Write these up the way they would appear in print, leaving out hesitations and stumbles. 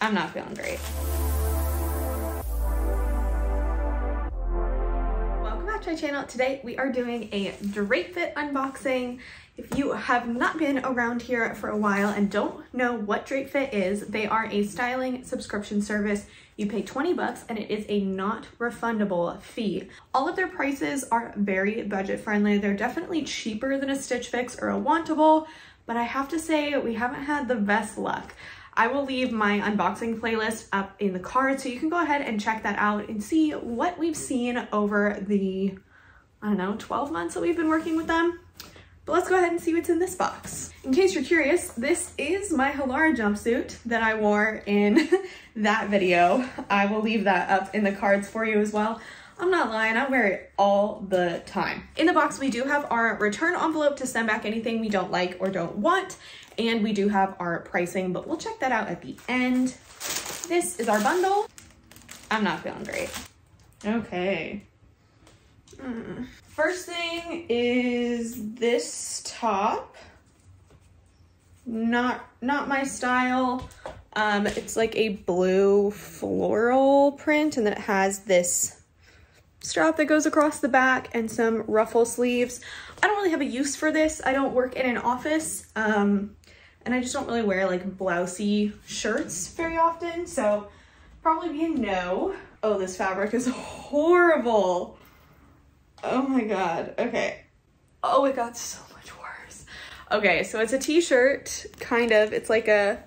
I'm not feeling great. Welcome back to my channel. Today we are doing a Drape fit unboxing. If you have not been around here for a while and don't know what Drape Fit is, they are a styling subscription service. You pay 20 bucks and it is a not refundable fee. All of their prices are very budget friendly. They're definitely cheaper than a StitchFix or a Wantable, but I have to say we haven't had the best luck. I will leave my unboxing playlist up in the card so you can go ahead and check that out and see what we've seen over the, I don't know, 12 months that we've been working with them. But let's go ahead and see what's in this box. In case you're curious, this is my Halara jumpsuit that I wore in that video. I will leave that up in the cards for you as well. I'm not lying, I wear it all the time. In the box, we do have our return envelope to send back anything we don't like or don't want. And we do have our pricing, but we'll check that out at the end. This is our bundle. I'm not feeling great. Okay. First thing is this top. Not my style. It's like a blue floral print, and then it has this strap that goes across the back and some ruffle sleeves. I don't really have a use for this. I don't work in an office, and I just don't really wear like blousey shirts very often, so probably be a no. Oh, this fabric is horrible. Oh my god. Okay. Oh, it got so much worse. Okay, so it's a t-shirt, kind of. It's like a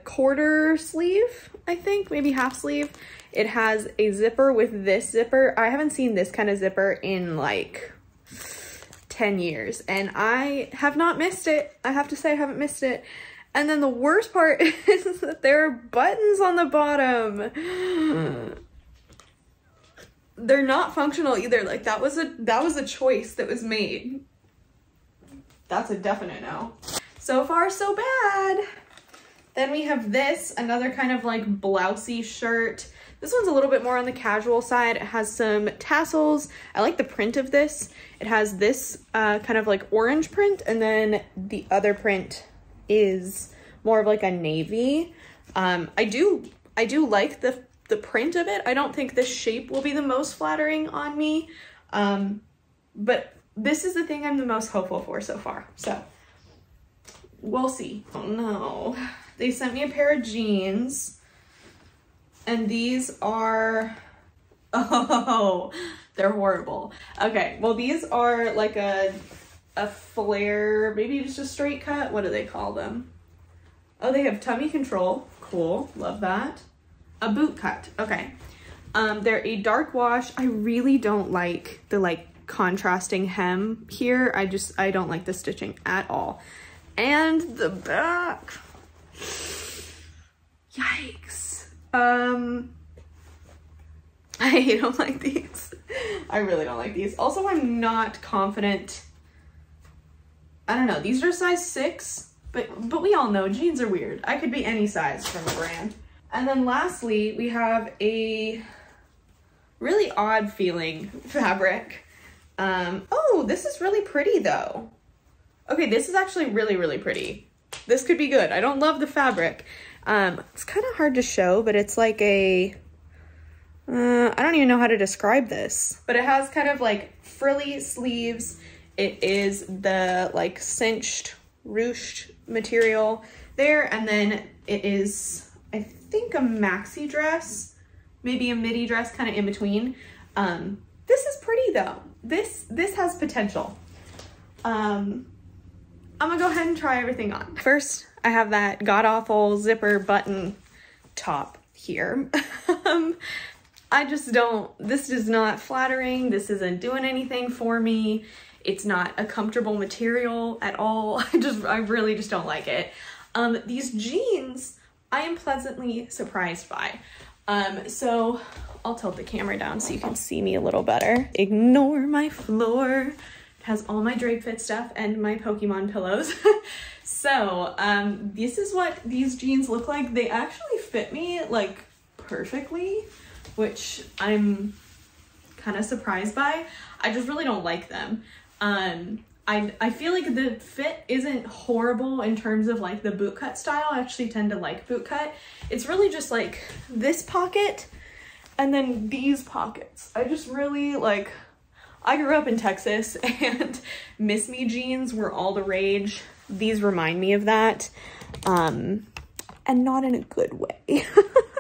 quarter sleeve, I think, maybe half sleeve. It has a zipper with this zipper. I haven't seen this kind of zipper in like 10 years, and I have not missed it. I have to say I haven't missed it. And then the worst part is that there are buttons on the bottom. They're not functional either. Like that was a choice that was made. That's a definite no. So far, so bad. Then we have this, another kind of like blousey shirt. This one's a little bit more on the casual side. It has some tassels. I like the print of this. It has this kind of like orange print, and then the other print is more of like a navy. I do like the print of it. I don't think this shape will be the most flattering on me, but this is the thing I'm the most hopeful for so far. So we'll see. Oh no. They sent me a pair of jeans, and these are, oh, they're horrible. Okay, well these are like a flare, maybe just a straight cut. What do they call them? Oh, they have tummy control. Cool, love that. A boot cut, okay. They're a dark wash. I really don't like the like contrasting hem here. I don't like the stitching at all. And the back, yikes. I don't like these. I really don't like these. Also, I'm not confident. I don't know, these are size 6, but we all know jeans are weird. I could be any size from a brand. And then lastly, we have a really odd feeling fabric. Oh, this is really pretty though. Okay, this is actually really, really pretty. This could be good. I don't love the fabric. It's kind of hard to show, but it's like a, I don't even know how to describe this, but it has kind of like frilly sleeves. It is the like cinched, ruched material there, and then it is, I think, a maxi dress, maybe a midi dress, kind of in between. This is pretty though. This has potential. I'm gonna go ahead and try everything on. First, I have that god-awful zipper button top here. I just don't, this is not flattering. This isn't doing anything for me. It's not a comfortable material at all. I really just don't like it. These jeans, I am pleasantly surprised by. So I'll tilt the camera down so you can see me a little better. Ignore my floor. It has all my Drape Fit stuff and my Pokemon pillows. So this is what these jeans look like. They actually fit me like perfectly, which I'm kind of surprised by. I just really don't like them. I feel like the fit isn't horrible in terms of like the boot cut style. I actually tend to like boot cut. It's really just like this pocket and then these pockets. I just really like, I grew up in Texas and Miss Me jeans were all the rage. These remind me of that, and not in a good way.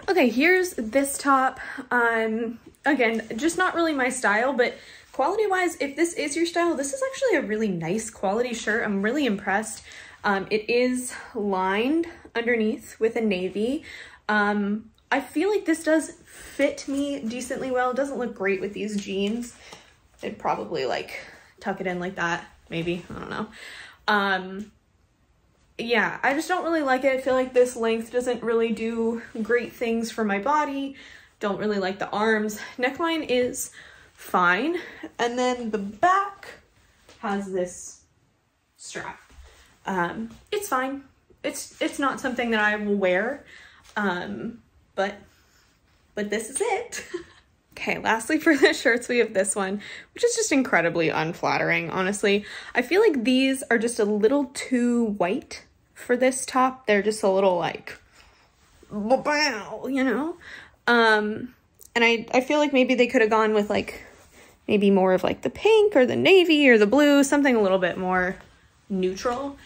Okay, here's this top. Again, just not really my style, but quality-wise, if this is your style, this is actually a really nice quality shirt. I'm really impressed. It is lined underneath with a navy. I feel like this does fit me decently well. It doesn't look great with these jeans. I'd probably like tuck it in like that, maybe, I don't know. Yeah, I just don't really like it. I feel like this length doesn't really do great things for my body. Don't really like the arms. Neckline is fine. And then the back has this strap. It's fine. It's not something that I will wear. But this is it. Okay, lastly for the shirts, we have this one, which is just incredibly unflattering, honestly. I feel like these are just a little too white for this top. They're just a little like, you know? And I feel like maybe they could have gone with like, maybe more of like the pink or the navy or the blue, something a little bit more neutral.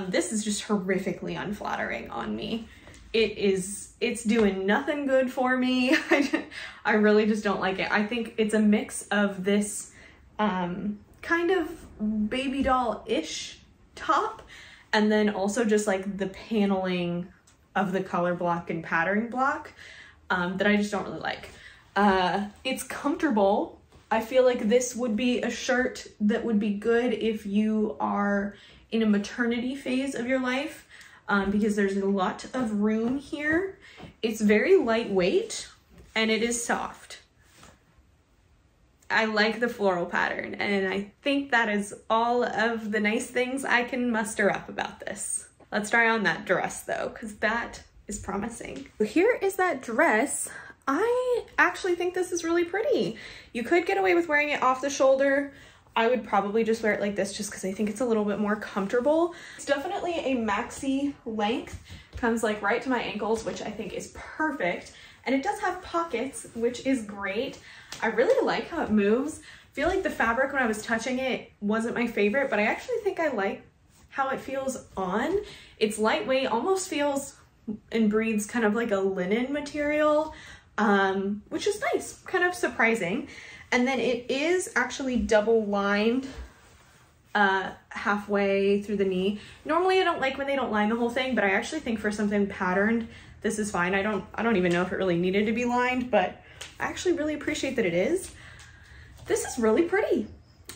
This is just horrifically unflattering on me. It's doing nothing good for me. I really just don't like it. I think it's a mix of this kind of baby doll-ish top, and then also just like the paneling of the color block and pattern block that I just don't really like. It's comfortable. I feel like this would be a shirt that would be good if you are in a maternity phase of your life. Because there's a lot of room here. It's very lightweight and it is soft. I like the floral pattern, and I think that is all of the nice things I can muster up about this. Let's try on that dress though, because that is promising. Here is that dress. I actually think this is really pretty. You could get away with wearing it off the shoulder. I would probably just wear it like this just because I think it's a little bit more comfortable. It's definitely a maxi length, comes like right to my ankles, which I think is perfect. And it does have pockets, which is great. I really like how it moves. I feel like the fabric when I was touching it wasn't my favorite, but I actually think I like how it feels on. It's lightweight, almost feels and breathes kind of like a linen material, which is nice, kind of surprising. And then it is actually double lined halfway through the knee. Normally I don't like when they don't line the whole thing, but I actually think for something patterned, this is fine. I don't even know if it really needed to be lined, but I actually really appreciate that it is. This is really pretty.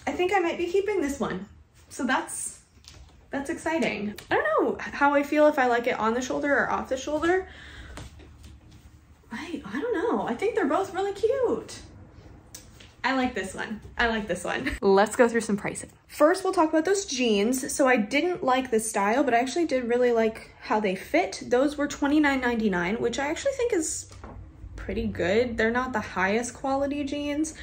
I think I might be keeping this one. So that's exciting. I don't know how I feel if I like it on the shoulder or off the shoulder. I don't know. I think they're both really cute. I like this one. I like this one. Let's go through some pricing. First, we'll talk about those jeans. So I didn't like the style, but I actually did really like how they fit. Those were $29.99, which I actually think is pretty good. They're not the highest quality jeans,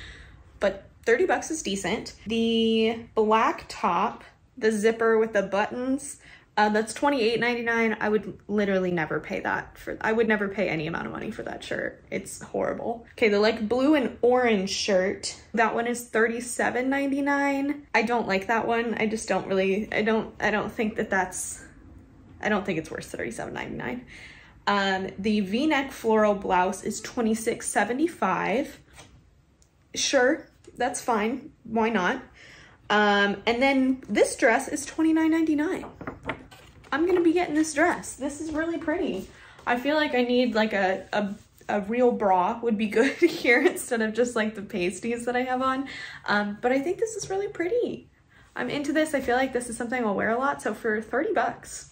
but 30 bucks is decent. The black top, the zipper with the buttons, that's $28.99. I would literally never pay that I would never pay any amount of money for that shirt. It's horrible. Okay, the like blue and orange shirt, that one is $37.99. I don't like that one. I just don't really, I don't think that that's, I don't think it's worth $37.99. The V-neck floral blouse is $26.75. Sure, that's fine. Why not? And then this dress is $29.99. I'm gonna be getting this dress. This is really pretty. I feel like I need like a real bra would be good here instead of just like the pasties that I have on. But I think this is really pretty. I'm into this. I feel like this is something I'll wear a lot. So for 30 bucks,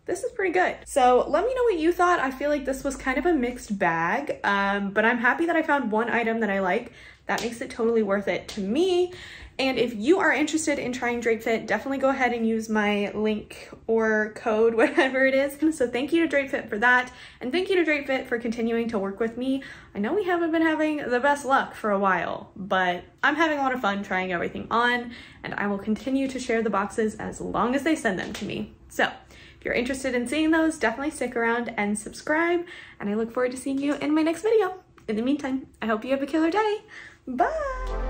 this is pretty good. So let me know what you thought. I feel like this was kind of a mixed bag, but I'm happy that I found one item that I like. that makes it totally worth it to me. And if you are interested in trying Drape Fit, definitely go ahead and use my link or code, whatever it is. So thank you to Drape Fit for that. And thank you to Drape Fit for continuing to work with me. I know we haven't been having the best luck for a while, but I'm having a lot of fun trying everything on, and I will continue to share the boxes as long as they send them to me. So if you're interested in seeing those, definitely stick around and subscribe, and I look forward to seeing you in my next video. In the meantime, I hope you have a killer day. Bye!